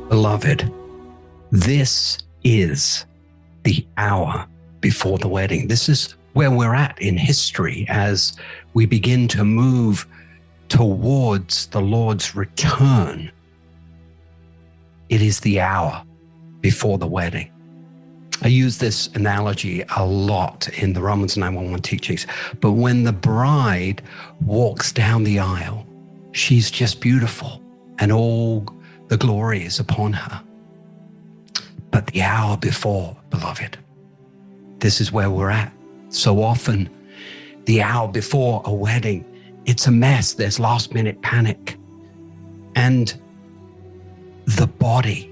Beloved, this is the hour before the wedding. This is where we're at in history as we begin to move towards the Lord's return. It is the hour before the wedding. I use this analogy a lot in the Romans 9:1 teachings, but when the bride walks down the aisle, she's just beautiful and all the glory is upon her. But the hour before, beloved, this is where we're at. So often, the hour before a wedding, it's a mess. There's last minute panic. And the body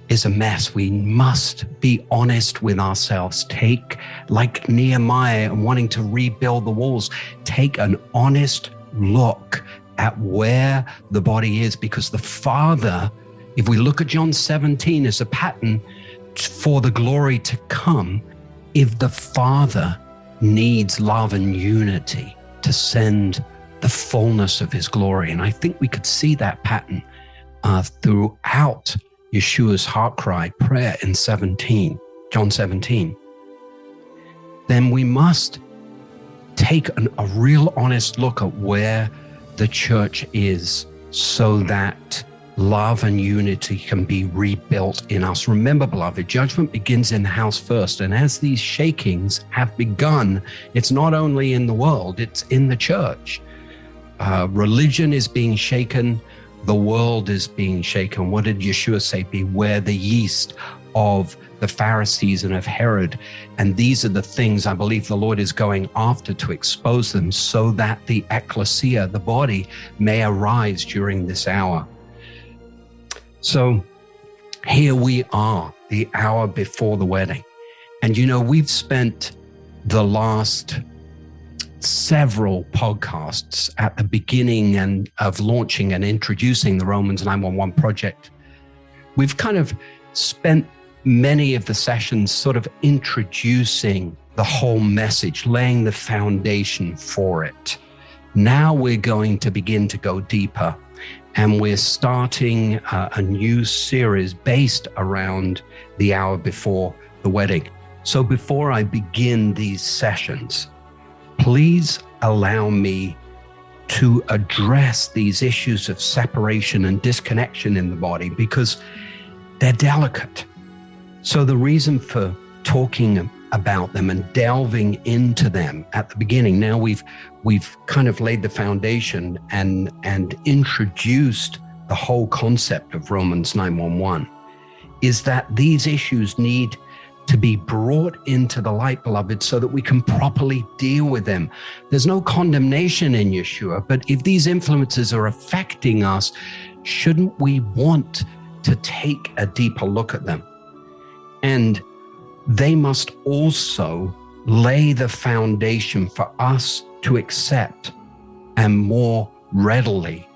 is a mess. We must be honest with ourselves. Take, like Nehemiah and wanting to rebuild the walls, take an honest look at where the body is, because the Father, if we look at John 17 as a pattern for the glory to come, if the Father needs love and unity to send the fullness of his glory, and I think we could see that pattern throughout Yeshua's heart cry prayer in John 17, then we must take a real honest look at where the church is so that love and unity can be rebuilt in us. Remember, beloved, judgment begins in the house first. And as these shakings have begun, it's not only in the world, it's in the church. Religion is being shaken. The world is being shaken. What did Yeshua say? Beware the yeast of the Pharisees and of Herod. And these are the things I believe the Lord is going after to expose them so that the ecclesia, the body, may arise during this hour. So here we are, the hour before the wedding. And we've spent the last several podcasts at the beginning and of launching and introducing the Romans 9:1 project. We've kind of spent many of the sessions sort of introducing the whole message, laying the foundation for it. Now we're going to begin to go deeper, and we're starting a new series based around the hour before the wedding. So before I begin these sessions, please allow me to address these issues of separation and disconnection in the body because they're delicate. So the reason for talking about them and delving into them at the beginning, now we've kind of laid the foundation and introduced the whole concept of Romans 9:1, is that these issues need to be brought into the light, beloved, so that we can properly deal with them. There's no condemnation in Yeshua, but if these influences are affecting us, shouldn't we want to take a deeper look at them? And they must also lay the foundation for us to accept and more readily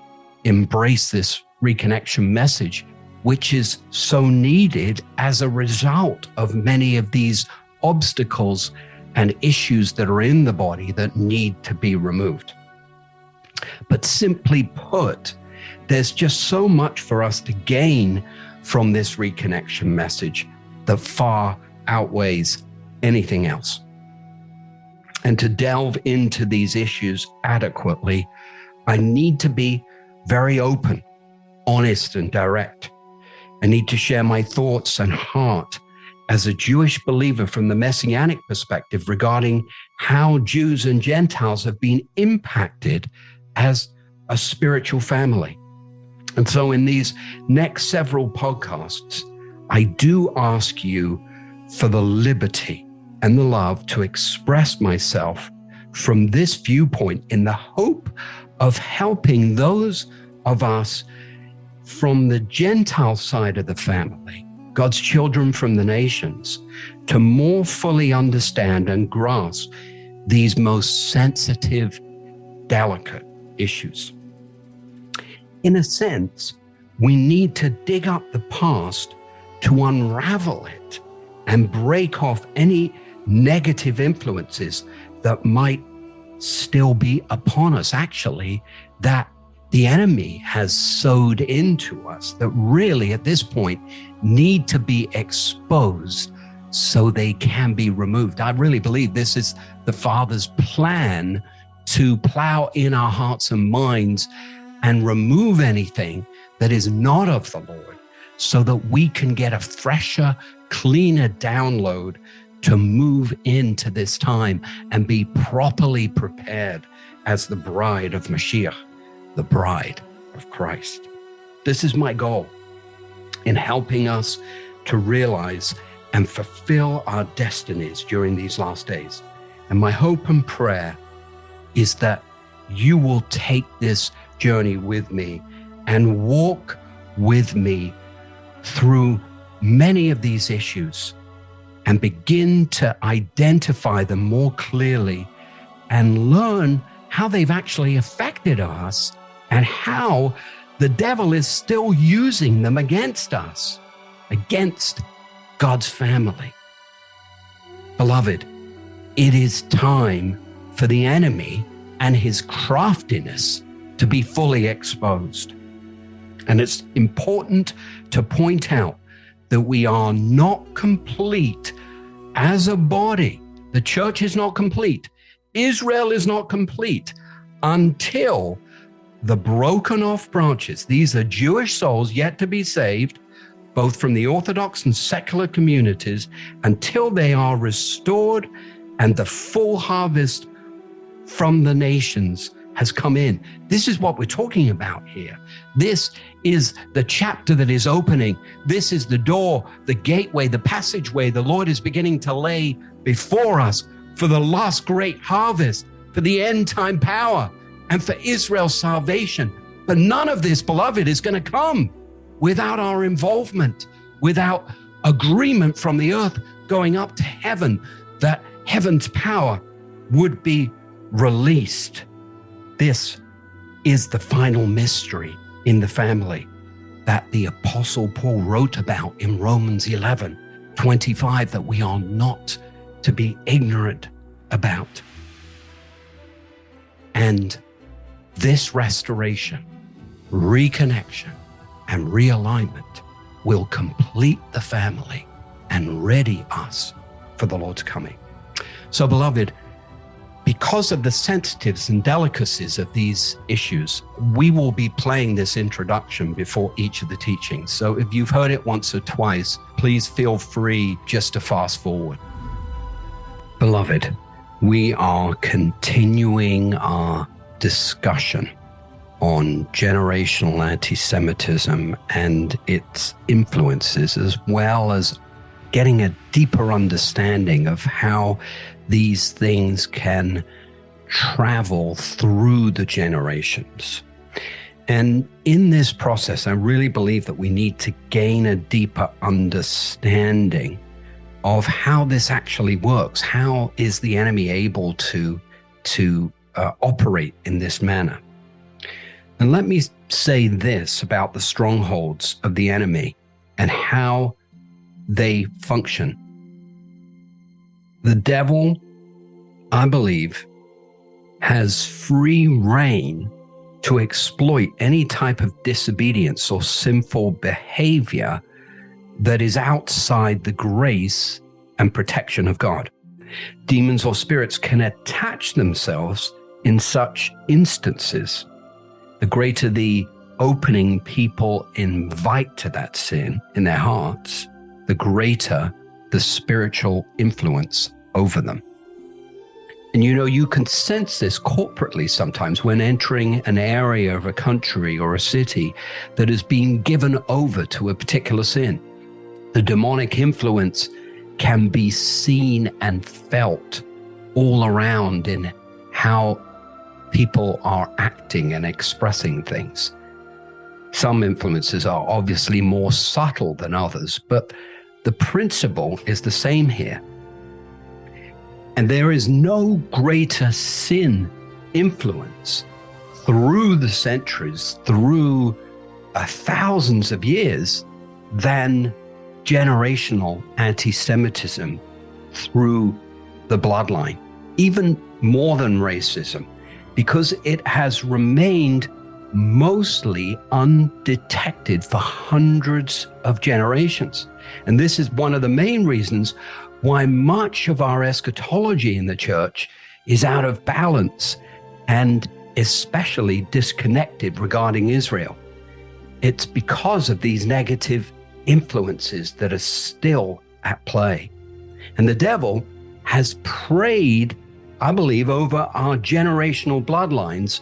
embrace this reconnection message, which is so needed as a result of many of these obstacles and issues that are in the body that need to be removed. But simply put, there's just so much for us to gain from this reconnection message that far outweighs anything else. And to delve into these issues adequately, I need to be very open, honest, and direct. I need to share my thoughts and heart as a Jewish believer from the Messianic perspective regarding how Jews and Gentiles have been impacted as a spiritual family. And so in these next several podcasts, I do ask you for the liberty and the love to express myself from this viewpoint in the hope of helping those of us from the Gentile side of the family, God's children from the nations, to more fully understand and grasp these most sensitive, delicate issues. in a sense, we need to dig up the past to unravel it and break off any negative influences that might still be upon us, actually, that the enemy has sowed into us, that really at this point need to be exposed so they can be removed. I really believe this is the Father's plan, to plow in our hearts and minds and remove anything that is not of the Lord, so that we can get a fresher, cleaner download to move into this time and be properly prepared as the bride of Mashiach, the bride of Christ. This is my goal in helping us to realize and fulfill our destinies during these last days. And my hope and prayer is that you will take this journey with me and walk with me through many of these issues and begin to identify them more clearly and learn how they've actually affected us and how the devil is still using them against us, against God's family. Beloved, it is time for the enemy and his craftiness to be fully exposed. And it's important to point out that we are not complete as a body. The church is not complete. Israel is not complete until the broken off branches, these are Jewish souls yet to be saved, both from the Orthodox and secular communities, until they are restored and the full harvest from the nations has come in. This is what we're talking about here. This is the chapter that is opening. This is the door, the gateway, the passageway the Lord is beginning to lay before us for the last great harvest, for the end time power, and for Israel's salvation. But none of this, beloved, is going to come without our involvement, without agreement from the earth going up to heaven, that heaven's power would be released. This is the final mystery in the family that the Apostle Paul wrote about in Romans 11:25, that we are not to be ignorant about. And this restoration, reconnection, and realignment will complete the family and ready us for the Lord's coming. So, beloved, because of the sensitives and delicacies of these issues, we will be playing this introduction before each of the teachings. So if you've heard it once or twice, please feel free just to fast forward. Beloved, we are continuing our discussion on generational anti-Semitism and its influences, as well as getting a deeper understanding of how these things can travel through the generations. And in this process, I really believe that we need to gain a deeper understanding of how this actually works. How is the enemy able to operate in this manner? And let me say this about the strongholds of the enemy and how they function. The devil, I believe, has free rein to exploit any type of disobedience or sinful behavior that is outside the grace and protection of God. Demons or spirits can attach themselves in such instances. The greater the opening people invite to that sin in their hearts, the greater the spiritual influence over them. And you can sense this corporately sometimes when entering an area of a country or a city that has been given over to a particular sin. The demonic influence can be seen and felt all around in how people are acting and expressing things. Some influences are obviously more subtle than others, but the principle is the same here. And there is no greater sin influence through the centuries, through thousands of years, than generational anti-Semitism through the bloodline, even more than racism, because it has remained mostly undetected for hundreds of generations. And this is one of the main reasons why much of our eschatology in the church is out of balance and especially disconnected regarding Israel. It's because of these negative influences that are still at play. And the devil has preyed, I believe, over our generational bloodlines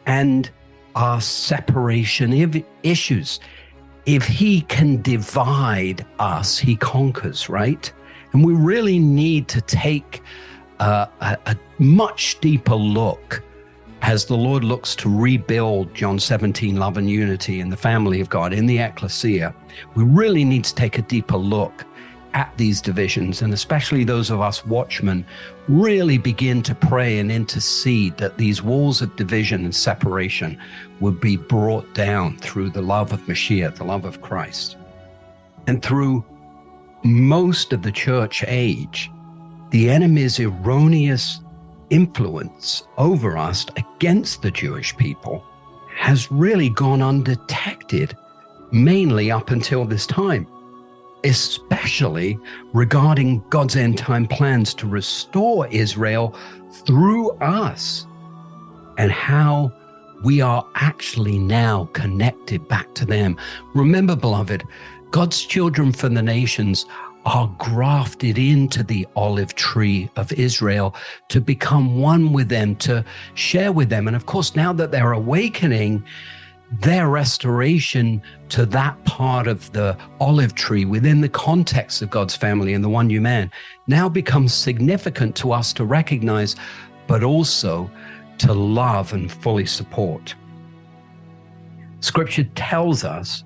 and our separation issues. If he can divide us, he conquers, right? And we really need to take a much deeper look as the Lord looks to rebuild John 17, love and unity in the family of God, in the ecclesia. We really need to take a deeper look at these divisions, and especially those of us watchmen really begin to pray and intercede that these walls of division and separation would be brought down through the love of Mashiach, the love of Christ. And through most of the church age, the enemy's erroneous influence over us against the Jewish people has really gone undetected, mainly up until this time, especially regarding God's end time plans to restore Israel through us, and how we are actually now connected back to them. Remember, beloved, God's children from the nations are grafted into the olive tree of Israel to become one with them, to share with them. And of course, now that they're awakening, their restoration to that part of the olive tree within the context of God's family and the one new man now becomes significant to us to recognize, but also to love and fully support. Scripture tells us,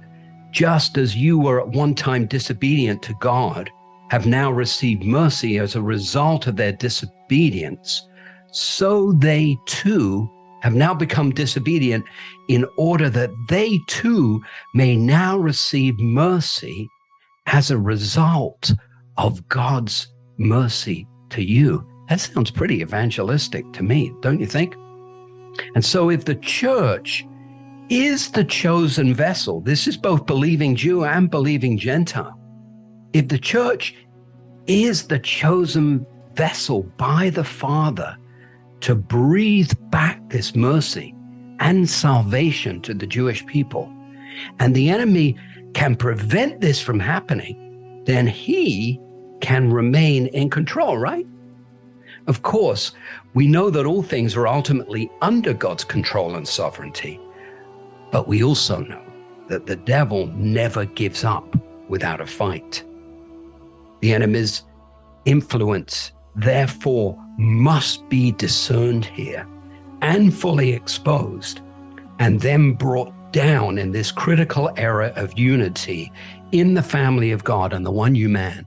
just as you were at one time disobedient to God, have now received mercy as a result of their disobedience, so they too have now become disobedient in order that they too may now receive mercy as a result of God's mercy to you. That sounds pretty evangelistic to me, don't you think? And so if the church is the chosen vessel, this is both believing Jew and believing Gentile. If the church is the chosen vessel by the Father to breathe back this mercy and salvation to the Jewish people, and the enemy can prevent this from happening, then he can remain in control, right? Of course, we know that all things are ultimately under God's control and sovereignty, but we also know that the devil never gives up without a fight. The enemy's influence, therefore, must be discerned here and fully exposed, and then brought down in this critical era of unity in the family of God and the one new man,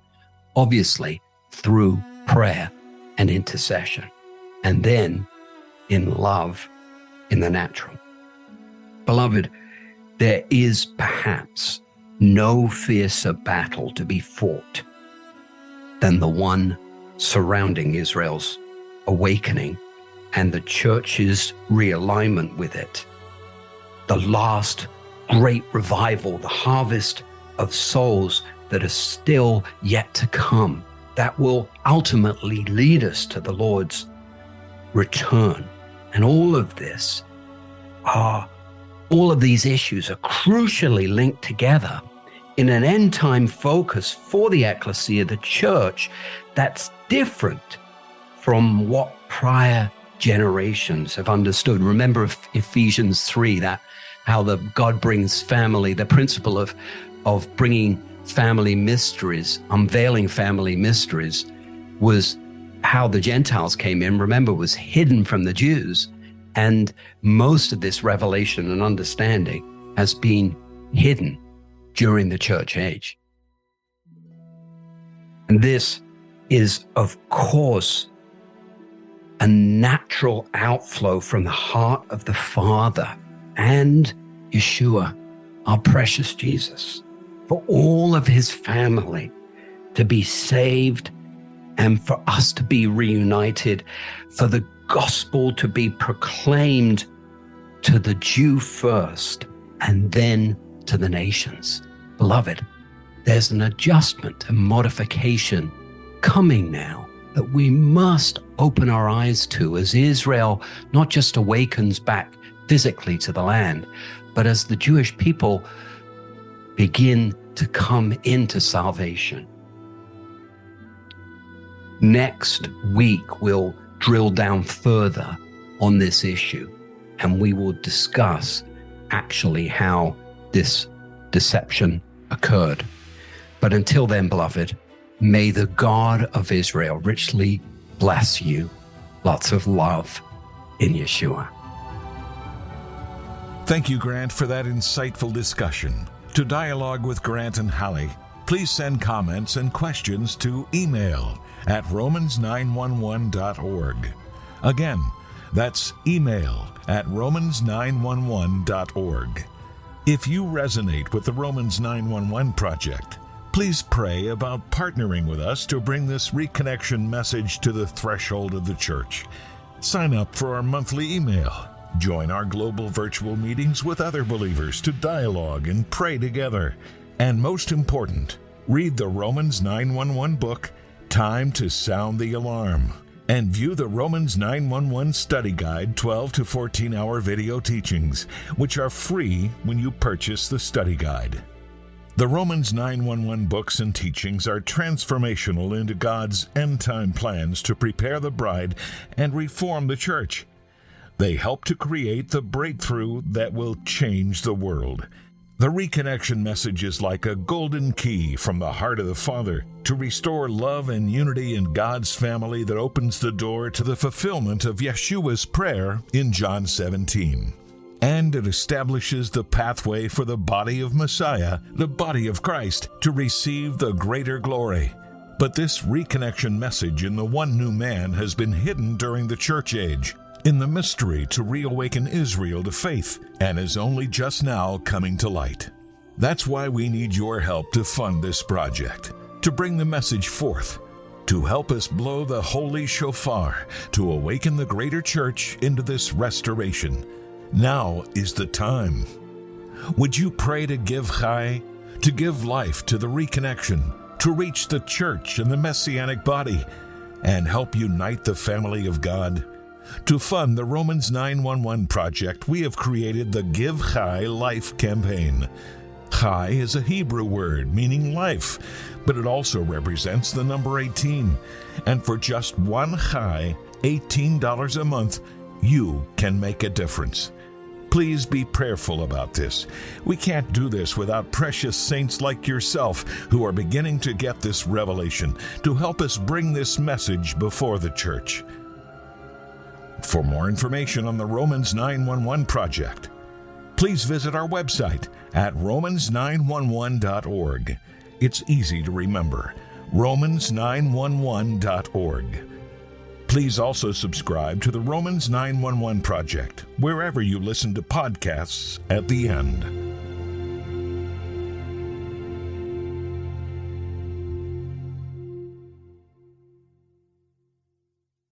obviously through prayer and intercession, and then in love in the natural. Beloved, there is perhaps no fiercer battle to be fought than the one surrounding Israel's awakening and the church's realignment with it. The last great revival, the harvest of souls that are still yet to come, that will ultimately lead us to the Lord's return. And all of these issues are crucially linked together in an end time focus for the ecclesia, the church, that's different from what prior generations have understood. Remember Ephesians 3, that how God brings family, the principle of bringing family mysteries, unveiling family mysteries, was how the Gentiles came in. Remember, was hidden from the Jews. And most of this revelation and understanding has been hidden during the church age. And this is, of course, a natural outflow from the heart of the Father and Yeshua, our precious Jesus, for all of his family to be saved and for us to be reunited, for the gospel to be proclaimed to the Jew first and then to the nations. Beloved, there's an adjustment and modification coming now that we must open our eyes to as Israel not just awakens back physically to the land, but as the Jewish people begin to come into salvation. Next week, we'll drill down further on this issue, and we will discuss actually how this deception occurred. But until then, beloved, may the God of Israel richly bless you. Lots of love in Yeshua. Thank you, Grant, for that insightful discussion. To dialogue with Grant and Hallie, please send comments and questions to email@romans911.org. Again, that's email@romans911.org. If you resonate with the Romans 911 Project, please pray about partnering with us to bring this reconnection message to the threshold of the church. Sign up for our monthly email. Join our global virtual meetings with other believers to dialogue and pray together. And most important, read the Romans 911 book, Time to Sound the Alarm, and view the Romans 911 Study Guide 12 to 14-hour video teachings, which are free when you purchase the study guide. The Romans 911 books and teachings are transformational into God's end-time plans to prepare the bride and reform the church. They help to create the breakthrough that will change the world. The reconnection message is like a golden key from the heart of the Father to restore love and unity in God's family that opens the door to the fulfillment of Yeshua's prayer in John 17. And it establishes the pathway for the body of Messiah, the body of Christ, to receive the greater glory. But this reconnection message in the one new man has been hidden during the church age, in the mystery to reawaken Israel to faith, and is only just now coming to light. That's why we need your help to fund this project, to bring the message forth, to help us blow the holy shofar, to awaken the greater church into this restoration. Now is the time. Would you pray to give chai, to give life to the reconnection, to reach the church and the messianic body, and help unite the family of God? To fund the Romans 911 project, we have created the Give Chai Life campaign. Chai is a Hebrew word meaning life, but it also represents the number 18. And for just one chai, $18 a month, you can make a difference. Please be prayerful about this. We can't do this without precious saints like yourself who are beginning to get this revelation to help us bring this message before the church. For more information on the Romans 911 project, please visit our website at romans911.org. It's easy to remember, romans911.org. Please also subscribe to the Romans 911 project wherever you listen to podcasts at the end.